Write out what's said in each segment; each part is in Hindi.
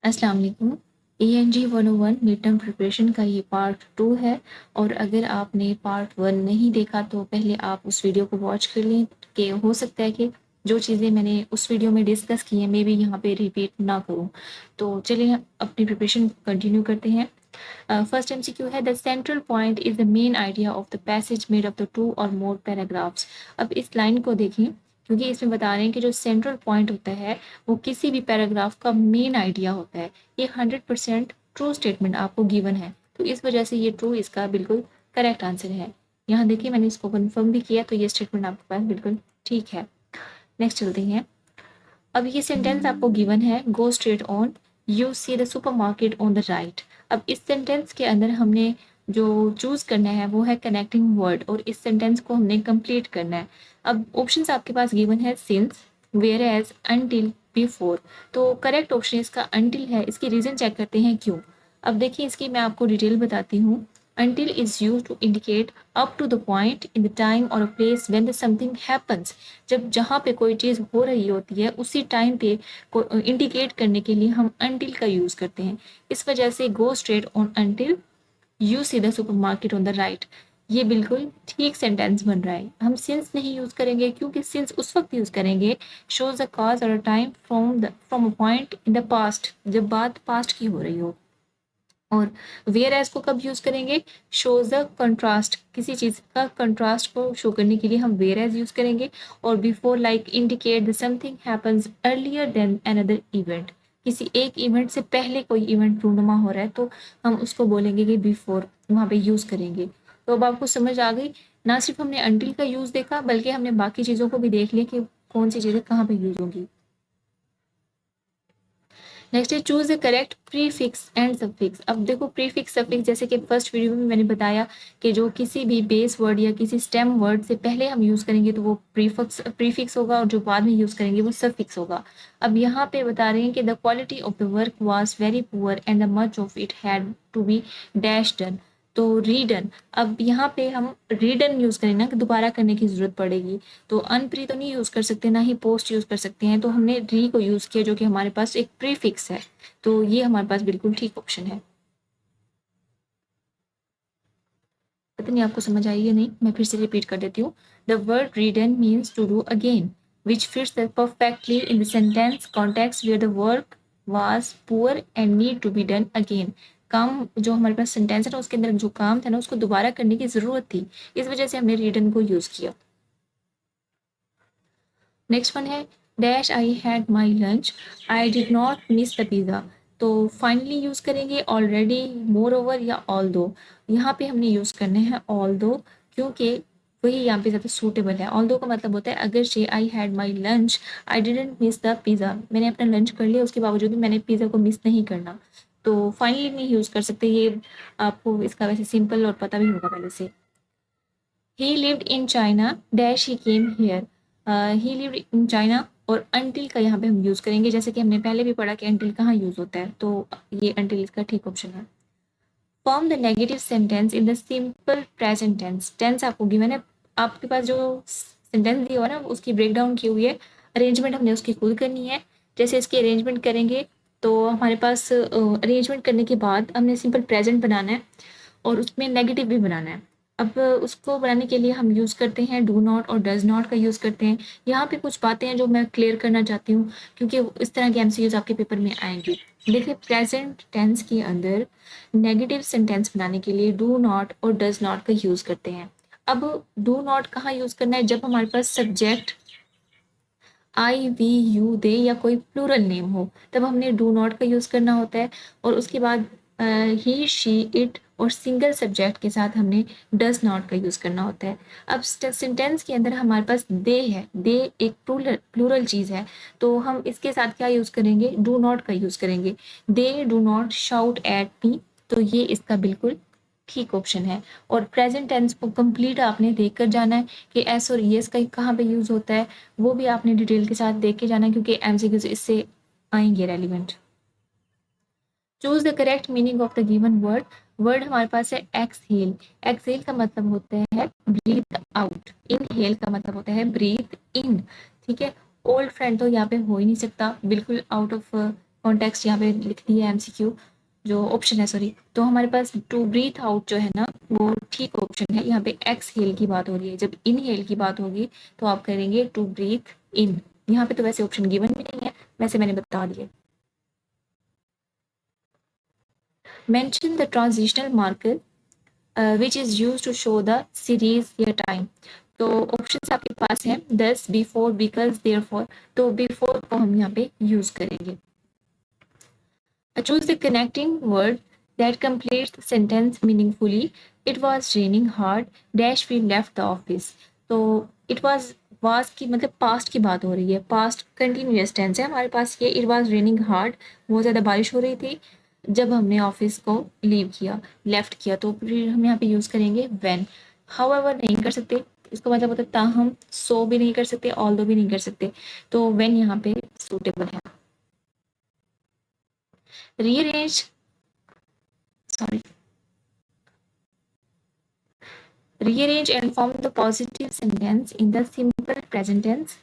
अस्सलाम वालेकुम। ANG 101 मिड टर्म प्रिपरेशन का ये पार्ट 2 है और अगर आपने पार्ट 1 नहीं देखा तो पहले आप उस वीडियो को वॉच कर लें कि हो सकता है कि जो चीज़ें मैंने उस वीडियो में डिस्कस की हैं मैं भी यहाँ पे रिपीट ना करूँ। तो चलिए अपनी प्रिपरेशन कंटिन्यू करते हैं। फर्स्ट MCQ है, the central point is the main idea of the passage made of the 2 और मोर पैराग्राफ्स। अब इस लाइन को देखें क्योंकि इसमें बता रहे हैं कि जो सेंट्रल पॉइंट होता है वो किसी भी पैराग्राफ का मेन आइडिया होता है। ये 100% ट्रू स्टेटमेंट आपको गिवन है, तो इस वजह से ये ट्रू इसका बिल्कुल करेक्ट आंसर है। यहाँ देखिए मैंने इसको कन्फर्म भी किया, तो ये स्टेटमेंट आपके पास बिल्कुल ठीक है। नेक्स्ट चलते हैं। अब ये सेंटेंस आपको गिवन है, go straight on, you see the supermarket on the right. अब इस सेंटेंस के अंदर हमने जो चूज करना है वो है कनेक्टिंग वर्ड और इस सेंटेंस को हमने कंप्लीट करना है। अब ऑप्शंस आपके पास गिवन है, since, whereas, until, before. तो करेक्ट ऑप्शन इसका अनटिल है। इसकी रीजन चेक करते हैं क्यों। अब देखिए इसकी मैं आपको डिटेल बताती हूँ। Until is used to indicate up to the point in the time or a place when the something happens। जब जहाँ पे कोई चीज़ हो रही होती है उसी टाइम पे इंडिकेट करने के लिए हम until का यूज़ करते हैं। इस वजह से go straight on until you see the supermarket on the right, ये बिल्कुल ठीक सेंटेंस बन रहा है। हम सिंस नहीं यूज़ करेंगे क्योंकि सिंस उस वक्त यूज़ करेंगे shows a cause or a time from a point in the past, जब बात पास्ट की हो रही हो। और वेयर एज को कब यूज करेंगे, शोज द कंट्रास्ट, किसी चीज का कंट्रास्ट को शो करने के लिए हम वेयर एज यूज करेंगे। और before like indicate the something happens earlier than another event, किसी एक इवेंट से पहले कोई इवेंट रूनुमा हो रहा है तो हम उसको बोलेंगे कि बिफोर, वहाँ पे यूज करेंगे। तो अब आपको समझ आ गई, ना सिर्फ हमने अंटिल का यूज देखा बल्कि हमने बाकी चीजों को भी देख लिया कि कौन सी चीजें कहाँ पे यूज होंगी। नेक्स्ट है, choose the correct prefix and suffix. अब देखो प्रीफिक्स सफिक्स जैसे कि फर्स्ट वीडियो में मैंने बताया कि जो किसी भी बेस वर्ड या किसी स्टेम वर्ड से पहले हम यूज करेंगे तो वो प्रीफिक्स होगा और जो बाद में यूज करेंगे वो सफिक्स होगा। अब यहाँ पे बता रहे हैं कि the quality of the work was very poor and the much of it had to be dash done. तो रीडन, अब यहाँ पे हम रीडन यूज करें ना कि दोबारा करने की जरूरत पड़ेगी, तो अनप्री तो नहीं यूज कर सकते, ना ही पोस्ट यूज कर सकते हैं, तो हमने री को यूज किया जो कि हमारे पास एक प्रीफिक्स है। तो ये हमारे पास बिल्कुल ठीक ऑप्शन है। पता नहीं आपको समझ आई या नहीं, मैं फिर से रिपीट कर देती हूँ। The word redone means to do again which fits perfectly in the sentence context where the work was poor and need to be done again. काम जो हमारे पास सेंटेंस है ना उसके अंदर जो काम था ना उसको दोबारा करने की जरूरत थी, इस वजह से हमने रीडन को यूज किया। नेक्स्ट वन है, dash I had my lunch, I did not miss the pizza. तो फाइनली यूज़ करेंगे ऑलरेडी, मोर ओवर या ऑल दो। यहाँ पे हमने यूज़ करने हैं ऑल दो क्योंकि वही यहाँ पे ज़्यादा सूटेबल है। ऑल दो का मतलब होता है अगर से I had my lunch I didn't miss the pizza, मैंने अपना लंच कर लिया उसके बावजूद भी मैंने पिज़्ज़ा को मिस नहीं करना, तो फाइनली नहीं यूज़ कर सकते। ये आपको इसका वैसे सिंपल और पता भी होगा पहले से। ही lived in China dash he came here, he lived in China और अंटिल का यहाँ पे हम यूज़ करेंगे, जैसे कि हमने पहले भी पढ़ा कि अंटिल कहाँ यूज़ होता है, तो ये अंटिल इसका ठीक ऑप्शन है। Form the negative sentence in the simple present tense. Tense आपको गिवन है, आपके पास जो सेंटेंस दिया हुआ ना उसकी ब्रेक डाउन की हुई है, अरेंजमेंट हमने उसकी खुद करनी है। जैसे इसकी अरेंजमेंट करेंगे तो हमारे पास अरेंजमेंट करने के बाद हमने सिंपल प्रेजेंट बनाना है और उसमें नेगेटिव भी बनाना है। अब उसको बनाने के लिए हम यूज़ करते हैं डू नॉट और डज नॉट का यूज़ करते हैं। यहाँ पे कुछ बातें हैं जो मैं क्लियर करना चाहती हूँ क्योंकि इस तरह के MCQs आपके पेपर में आएंगे। देखिए प्रेजेंट टेंस के अंदर नेगेटिव सेंटेंस बनाने के लिए डू नॉट और डज नॉट का यूज़ करते हैं। अब डू नॉट कहाँ यूज़ करना है, जब हमारे पास subject I we you they या कोई प्लूरल नेम हो तब हमने डू नॉट का यूज़ करना होता है। और उसके बाद ही शी इट और सिंगल सब्जेक्ट के साथ हमने डज नॉट का यूज़ करना होता है। अब सेंटेंस के अंदर हमारे पास दे है, दे एक प्लूरल चीज़ है, तो हम इसके साथ क्या यूज़ करेंगे, डू नॉट का यूज़ करेंगे। They do not shout at me, तो ये इसका बिल्कुल ठीक ऑप्शन है। और प्रेजेंट टेंस को कंप्लीट आपने देख कर जाना है कि एस और एस का कहाँ पे यूज़ होता है, वो भी आपने डिटेल के साथ देख के जाना है क्योंकि MCQs इससे आएंगे relevant. Choose the correct meaning of the given word. Word हमारे पास है एक्सहेल। एक्सहेल का मतलब होता है ब्रीथ आउट, इनहेल का मतलब होता है ब्रीथ इन। ठीक है, ओल्ड फ्रेंड तो यहाँ पे हो ही नहीं सकता, बिल्कुल आउट ऑफ कॉन्टेक्स्ट यहाँ पे लिख दिया एमसीक्यू जो ऑप्शन है, सॉरी। तो हमारे पास टू ब्रीथ आउट जो है ना वो ठीक ऑप्शन है। यहाँ पे एक्सहेल की बात हो रही है, जब इनहेल की बात होगी तो आप करेंगे टू ब्रीथ इन। यहाँ पे तो वैसे ऑप्शन गिवन भी नहीं है, वैसे मैंने बता दिया। Mention the transitional marker which is use to show the series या टाइम। तो ऑप्शन आपके पास है 10, बिफोर, बिकॉज, देयरफॉर। तो बिफोर को हम यहाँ पे यूज करेंगे। Choose the connecting word that completes the sentence meaningfully. It was raining hard, dash we left the office. तो it was की मतलब past की बात हो रही है, past continuous tense है हमारे पास ये। it was raining hard, बहुत ज़्यादा बारिश हो रही थी जब हमने ऑफिस को लीव किया, लेफ्ट किया। तो फिर हम यहाँ पे यूज़ करेंगे when। however नहीं कर सकते, इसका मतलब होता है ताहम, so भी नहीं कर सकते, although भी नहीं कर सकते। तो when यहाँ पे suitable है। rearrange sorry rearrange and form the positive sentence in the simple present tense।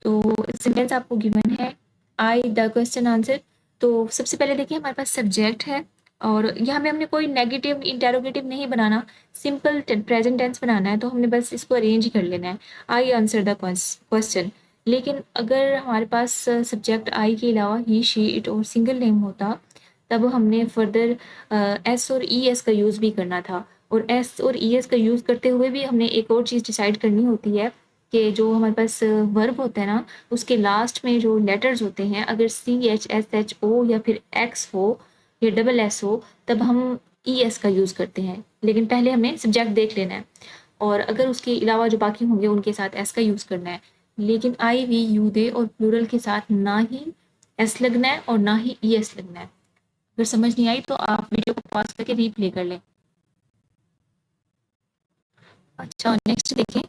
तो सेंटेंस आपको गिवन है आई द क्वेश्चन आंसर। तो सबसे पहले देखिए हमारे पास सब्जेक्ट है और यहाँ पे हमने कोई नेगेटिव इंटेरोगेटिव नहीं बनाना, सिंपल प्रेजेंट टेंस बनाना है। तो हमने बस इसको अरेंज कर लेना है, आई आंसर द क्वेश्चन। लेकिन अगर हमारे पास सब्जेक्ट आई के अलावा ही, शी, इट और सिंगल नेम होता तब हमने फर्दर एस और ई एस का यूज़ भी करना था। और एस और ई एस का यूज़ करते हुए भी हमने एक और चीज़ डिसाइड करनी होती है कि जो हमारे पास वर्ब होता है ना उसके लास्ट में जो लेटर्स होते हैं, अगर C H S H O या फिर एक्स हो या डबल एस हो तब हम ई एस का यूज़ करते हैं। लेकिन पहले हमें सब्जेक्ट देख लेना है और अगर उसके अलावा जो बाकी होंगे उनके साथ एस का यूज़ करना है। लेकिन आई वी यू दे और प्लूरल के साथ ना ही एस लगना है और ना ही ई एस लगना है। अगर समझ नहीं आई तो आप वीडियो को पॉज करके रीप्ले कर लें। अच्छा, नेक्स्ट देखें,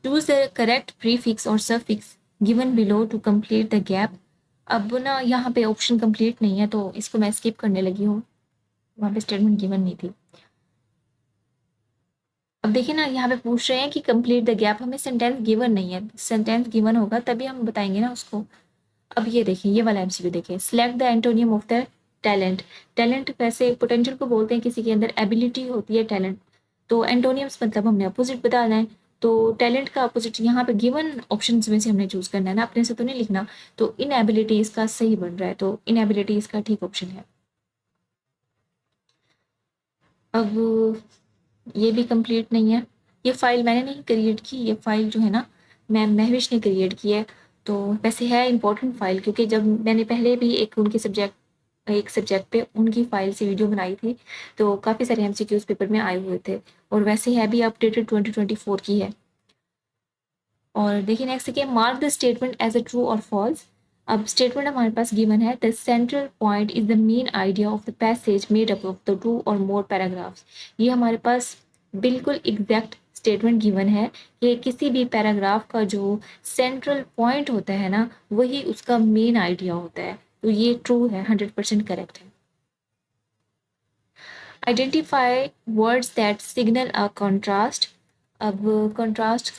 choose the correct prefix or suffix given below to complete the gap. अब ना यहाँ पे ऑप्शन कंप्लीट नहीं है तो इसको मैं स्किप करने लगी हूँ, वहाँ पे स्टेटमेंट गिवन नहीं थी। अब देखिए ना यहाँ पे पूछ रहे हैं कि कंप्लीट द गैप, हमें सेंटेंस गिवन नहीं है, सेंटेंस गिवन होगा तभी हम बताएंगे ना उसको। अब ये देखिए ये वाला एमसीक्यू देखिए, select the antonym of the talent. Talent वैसे पोटेंशियल को बोलते हैं, किसी के अंदर एबिलिटी होती है टैलेंट। तो एंटोनियम्स मतलब हमने अपोजिट बताना है। तो टैलेंट का अपोजिट यहाँ पे गिवन ऑप्शंस में से हमने चूज करना है ना, अपने से तो नहीं लिखना। तो इनएबिलिटी इसका सही बन रहा है, तो इनएबिलिटी इसका ठीक ऑप्शन है। अब ये भी कंप्लीट नहीं है, ये फाइल मैंने नहीं क्रिएट की, ये फाइल जो है ना मैं महविश ने क्रिएट की है। तो वैसे है इंपॉर्टेंट फाइल, क्योंकि जब मैंने पहले भी एक सब्जेक्ट पे उनकी फाइल से वीडियो बनाई थी तो काफ़ी सारे एमसीक्यूज पेपर में आए हुए थे और वैसे है भी अपडेटेड 2024 की है। और देखिए नेक्स्ट देखिए, mark the statement as a true और फॉल्स। अब स्टेटमेंट हमारे पास गिवन है, the central point is the main idea of the passage made up of the two or more paragraphs. ये हमारे पास बिल्कुल एग्जैक्ट स्टेटमेंट गिवन है कि किसी भी पैराग्राफ का जो सेंट्रल पॉइंट होता है ना वही उसका मेन आइडिया होता है। तो ये ट्रू है, 100% करेक्ट है। Identify words that signal a contrast. अब कॉन्ट्रास्ट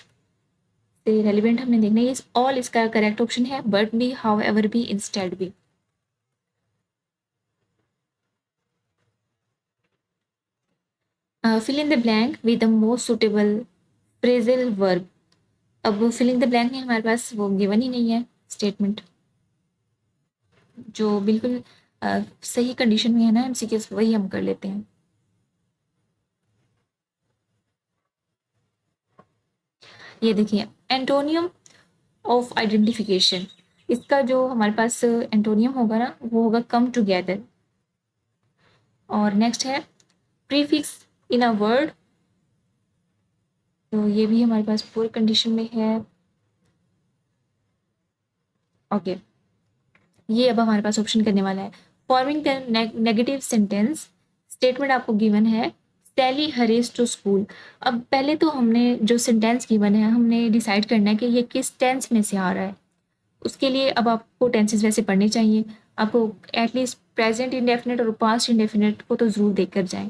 से रेलिवेंट हमने देखना है, ऑल इसका करेक्ट ऑप्शन है, बट भी, हाउएवर भी, इंस्टेड भी। Fill in the blank with the most suitable phrasal verb. अब फिल इन द ब्लैंक में हमारे पास वो गिवन ही नहीं है स्टेटमेंट जो बिल्कुल सही कंडीशन में है ना एमसीक्यूज, वही हम कर लेते हैं। ये देखिए एंटोनियम ऑफ आइडेंटिफिकेशन, इसका जो हमारे पास एंटोनियम होगा ना वो होगा कम टुगेदर। और नेक्स्ट है प्रीफिक्स इन अ वर्ड, तो ये भी हमारे पास पूरी कंडीशन में है। ओके, ये अब हमारे पास ऑप्शन करने वाला है। Forming the negative sentence, statement आपको गिवन है, सैली हरीज टू स्कूल। अब पहले तो हमने जो सेंटेंस गिवन है हमने डिसाइड करना है कि ये किस टेंस में से आ रहा है। उसके लिए अब आपको टेंसेस वैसे पढ़ने चाहिए, आपको एटलीस्ट प्रेजेंट इंडेफिनिट और पास्ट इंडेफिनिट को तो ज़रूर देख कर जाएं।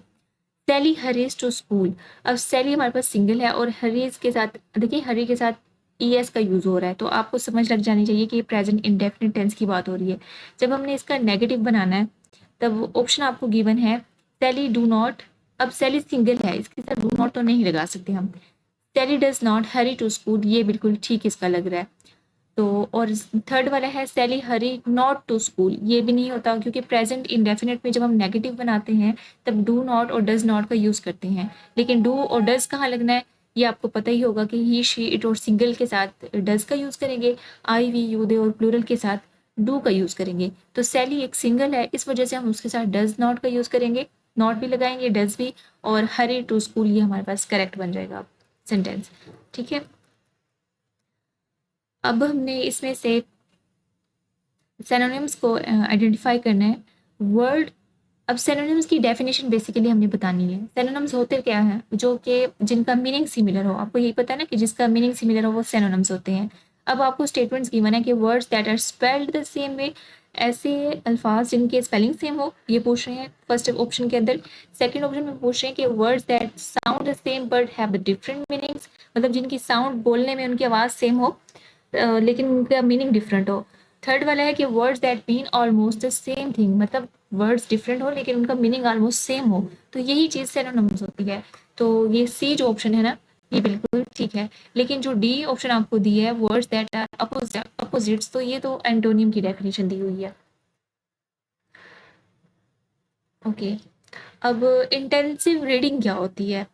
सैली हरीज टू स्कूल, अब सैली हमारे पास सिंगल है और हरीज के साथ देखिए हरी के साथ ES का यूज़ हो रहा है, तो आपको समझ लग जानी चाहिए कि प्रेजेंट इंडेफिनिट टेंस की बात हो रही है। जब हमने इसका नेगेटिव बनाना है तब ऑप्शन आपको गिवन है सैली डू नॉट। अब सैली सिंगल है, इसके साथ डू नॉट तो नहीं लगा सकते हम। Sally does not hurry to school, ये बिल्कुल ठीक इसका लग रहा है। तो और थर्ड वाला है सैली हरी नॉट टू स्कूल, ये भी नहीं होता क्योंकि प्रेजेंट इंडेफिनिट में जब हम नेगेटिव बनाते हैं तब डू नॉट और डज नॉट का यूज़ करते हैं, लेकिन डू और डज कहाँ लगना है ये आपको पता ही होगा कि ही शी इट और सिंगल के साथ डज का यूज़ करेंगे, आई वी यू दे और प्लूरल के साथ डू का यूज़ करेंगे। तो सैली एक सिंगल है, इस वजह से हम उसके साथ डज नॉट का यूज़ करेंगे, नॉट भी लगाएंगे, डज भी, और हरी टू स्कूल ये हमारे पास करेक्ट बन जाएगा सेंटेंस। ठीक है, अब हमने इसमें से सिनोनिम्स को आइडेंटिफाई करना है। वर्ड, अब सिनोनिम्स की डेफिनेशन बेसिकली हमने बतानी है। सिनोनिम्स होते क्या हैं, जो कि जिनका मीनिंग सिमिलर हो, आपको यही पता है ना कि जिसका मीनिंग सिमिलर हो वो सिनोनिम्स होते हैं। अब आपको स्टेटमेंट्स गिवन है कि words that are spelled the same way, ऐसे अल्फाज जिनके स्पेलिंग सेम हो, ये पूछ रहे हैं फर्स्ट ऑप्शन के अंदर। सेकंड ऑप्शन में पूछ रहे हैं कि words that sound the same but have different meanings, मतलब जिनकी साउंड बोलने में उनकी आवाज़ सेम हो लेकिन उनका मीनिंग डिफरेंट हो। थर्ड वाला है कि words that mean almost the same thing, मतलब वर्ड्स डिफरेंट हो लेकिन उनका मीनिंग ऑलमोस्ट सेम हो, तो यही चीज़ सिनोनिम्स होती है। तो ये सी जो ऑप्शन है ना ये बिल्कुल ठीक है, लेकिन जो डी ऑप्शन आपको दी है वर्ड्स दैट आर अपोजिट्स, तो ये तो एंटोनियम की डेफिनेशन दी हुई है। ओके, अब इंटेंसिव रीडिंग क्या होती है।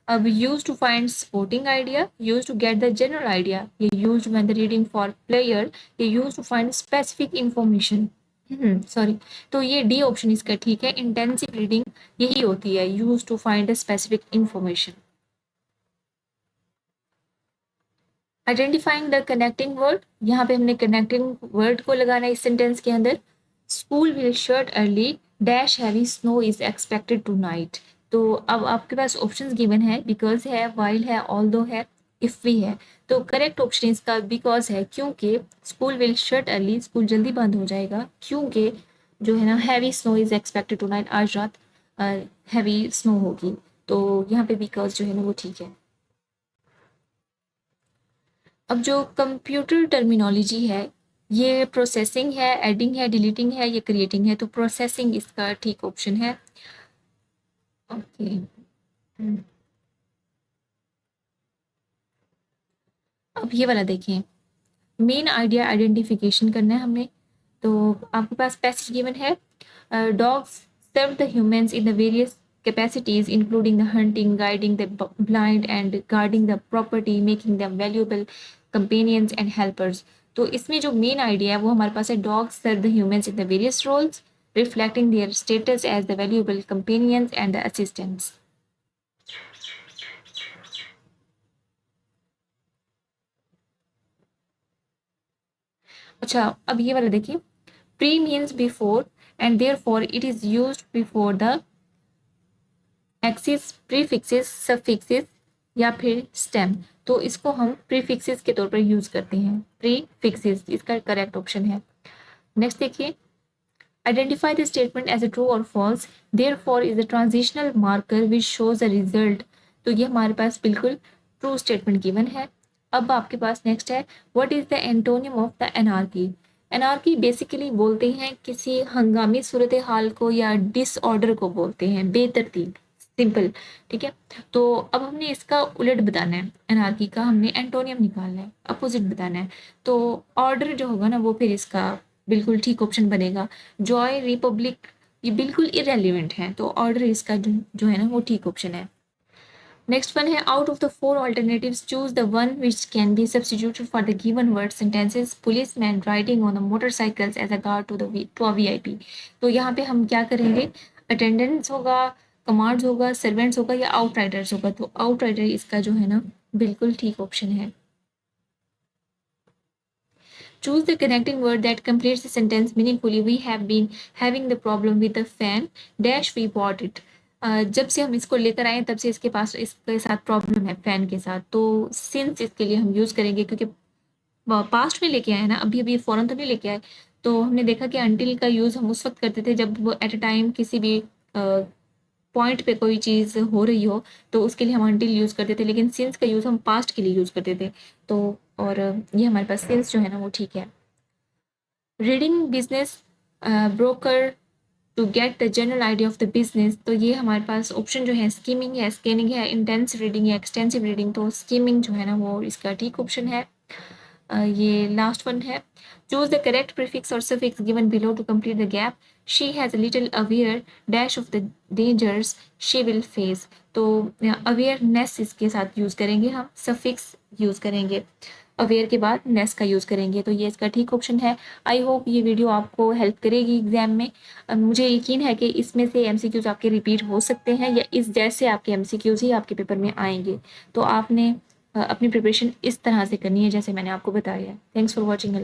अब use to find supporting idea, use to get the general idea, ये use when the reading for pleasure, ये use to find specific information. Sorry, तो ये डी ऑप्शन इसका ठीक है, इंटेंसिव रीडिंग यही होती है, use to find the specific information. Identifying the connecting word, यहाँ पे हमने कनेक्टिंग वर्ड को लगाना है इस सेंटेंस के अंदर। School will shut early, dash heavy snow is expected tonight. तो अब आपके पास ऑप्शंस गिवन है, बिकॉज है, वाइल है, ऑल्दो है, इफ भी है। तो करेक्ट ऑप्शन इसका बिकॉज है, क्योंकि school will shut early, school जल्दी बंद हो जाएगा, क्योंकि जो है ना heavy snow is expected tonight, आज रात हैवी स्नो होगी, तो यहाँ पे बिकॉज जो है ना वो ठीक है। अब जो कंप्यूटर टर्मिनोलॉजी है, ये प्रोसेसिंग है, एडिंग है, डिलीटिंग है, ये क्रिएटिंग है, तो प्रोसेसिंग इसका ठीक ऑप्शन है। ओके, अब ये वाला देखिए, मेन आइडिया आइडेंटिफिकेशन करना है हमने। तो आपके पास पैसेज गिवन है, dogs serve the humans in the various capacities including the hunting, guiding the blind and guarding the property, making them valuable companions and helpers। तो इसमें जो मेन आइडिया है वो हमारे पास है, dogs serve the humans in the various roles reflecting their status as the valuable companions and the assistants. अच्छा, अब ये वाला देखिए, pre means before and therefore it is used before the axis, prefixes, suffixes या फिर स्टेम। तो इसको हम प्रीफिक्सेस के तौर पर यूज करते हैं, प्रीफिक्सेस इसका करेक्ट ऑप्शन है। नेक्स्ट देखिए, identify the statement as a true और false, therefore is a transitional marker which shows the result. तो ये हमारे पास बिल्कुल ट्रू स्टेटमेंट गिवन है। अब आपके पास नेक्स्ट है, what is the antonym of the anarchy. Anarchy basically बोलते हैं किसी हंगामी सूरत हाल को या डिसऑर्डर को बोलते हैं, बेतरतीब, सिंपल। ठीक है, तो अब हमने इसका उलट बताना है, एनार्की का हमने एंटोनियम निकालना है, अपोजिट बताना है। तो ऑर्डर जो होगा ना वो फिर इसका बिल्कुल ठीक ऑप्शन बनेगा। जॉय, रिपब्लिक, ये बिल्कुल इरेलीवेंट है, तो ऑर्डर इसका जो है ना वो ठीक ऑप्शन है। नेक्स्ट वन है, out of the four alternatives choose the one which can be substituted for the given word sentences, policeman riding on the motorcycles as a guard to a VIP. तो यहाँ पे हम क्या करेंगे, अटेंडेंस होगा, कमांड्स होगा, सर्वेंट्स होगा या आउटराइडर्स होगा। तो आउटराइडर इसका जो है ना बिल्कुल ठीक ऑप्शन है। Choose the connecting word that completes the sentence meaningfully. We have been having the problem with the fan dash we bought it। जब से हम इसको लेकर आए तब से इसके पास इसके साथ प्रॉब्लम है फैन के साथ, तो सिंस इसके लिए हम यूज़ करेंगे क्योंकि पास्ट में लेके आए ना, अभी अभी फ़ौरन तो नहीं लेके आए। तो हमने देखा कि अंटिल का यूज़ हम उस वक्त करते थे जब वो एट अ टाइम किसी भी पॉइंट पे कोई चीज़ हो रही हो तो उसके लिए हम अंटिल यूज़ करते थे, लेकिन सिंस का यूज़ हम पास्ट के लिए यूज़ करते थे। तो और ये हमारे पास सिंस जो है ना वो ठीक है। Reading business broker to get the general idea of the business, तो ये हमारे पास ऑप्शन जो है स्कीमिंग है, स्कैनिंग है, इंटेंस रीडिंग या एक्सटेंसिव रीडिंग, तो स्कीमिंग जो है ना वो इसका ठीक ऑप्शन है। ये लास्ट वन है। Choose the correct prefix or suffix given below to complete the gap. She has a little aware dash of the dangers she will face, तो अवेयरनेस इसके साथ यूज़ करेंगे हम, सफिक्स यूज़ करेंगे, अवेयर के बाद नेस का यूज़ करेंगे, तो ये इसका ठीक ऑप्शन है। आई होप ये वीडियो आपको हेल्प करेगी एग्जाम में। मुझे यकीन है कि इसमें से एमसीक्यूज आपके रिपीट हो सकते हैं या इस जैसे आपके एमसीक्यूज ही आपके पेपर में आएंगे, तो आपने अपनी प्रिपरेशन इस तरह से करनी है जैसे मैंने आपको बताया है। Thanks for watching.